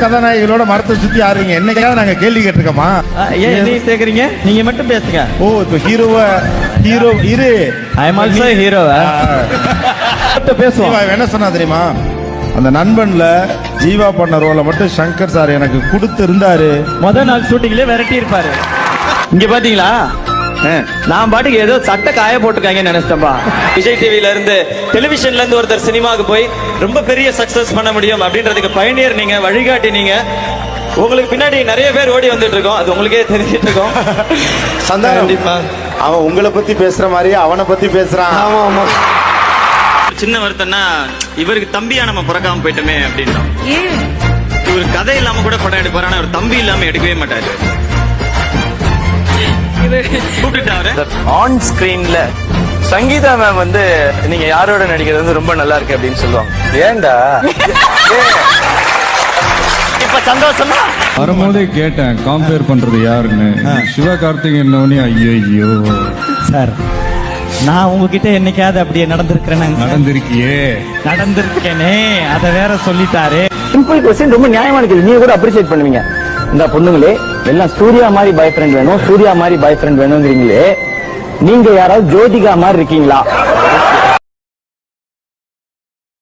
கதாநாயகிகளோட மரத்தை சுத்தி ஆடுறீங்க, என்னைக்காவது நாங்க கேள்வி கேட்டிருக்கோமா? ஏன் நீ கேக்குறீங்க? நீங்க மட்டும் பேசுங்க. ஓ, இப்ப ஹீரோ இரு, ஐ அம் ஆல்சோ ஹீரோ. பேசுவோம். என்ன சொன்னா தெரியுமா? அந்த நண்பன்ல ஜீவா பண்ண ரோல மட்டும் சங்கர் சார் எனக்கு கொடுத்து இருந்தாரு. முதல் நாள் ஷூட்டிங்ல விரட்டி இருப்பாரு. இங்க பாத்தீங்களா, நான் பாட்டுக்கு ஏதோ சட்டை காய போட்டுருக்காங்கன்னு நினைச்சிட்டேன்பா. விஜய் டிவில இருந்து டெலிவிஷன்ல இருந்து ஒருத்தர் சினிமாவுக்கு போய் ரொம்ப பெரிய சக்சஸ் பண்ண முடியும் அப்படின்றதுக்கு பயணியர் நீங்க, வழிகாட்டி நீங்க. உங்களுக்கு பின்னாடி நிறைய பேர் ஓடி வந்துட்டு இருக்கோம், அது உங்களுக்கே தெரிஞ்சிட்டு இருக்கோம். கண்டிப்பா அவன் உங்களை பத்தி பேசுற மாதிரி அவனை பத்தி பேசுறான். ஆமா ஆமா. சின்ன வருத்தம்னா இவருக்கு தம்பியா நம்ம பிறக்காம போயிட்டோமே அப்படின்றோம். இவரு கதை இல்லாம கூட படம் எடுப்பாரு, ஆனா அவர் தம்பி இல்லாம எடுக்கவே மாட்டாரு. ஆன் ஸ்கிரீன்ல சங்கீதா மேம் வந்து நீங்க யாரோட நடிக்கிறது வந்து ரொம்ப நல்லா இருக்கு அப்படின்னு சொல்லுவாங்க. ஏண்டா இப்ப சந்தோஷமா வரும்போதே கேட்டேன் கம்பேர் பண்றது யாருன்னு. சிவகார்த்திகேயன். ஐயோ சார், நான் உங்ககிட்ட என்னைக்காவது அப்படியே நடந்திருக்கேனே, அதை வேற சொல்லிட்டாரு. சிம்பிள் क्वेश्चन, ரொம்ப நியாயமான கேள்வி. நீங்க கூட அப்ரிஷியேட் பண்ணுவீங்க. இந்த பொண்ணுங்களே எல்லாம் சூர்யா மாதிரி பாய் ஃப்ரெண்ட் வேணும், சூர்யா மாதிரி பாய் ஃப்ரெண்ட் வேணுங்கிறீங்களே, நீங்க யாராவது ஜோதிகா மாதிரி இருக்கீங்களா?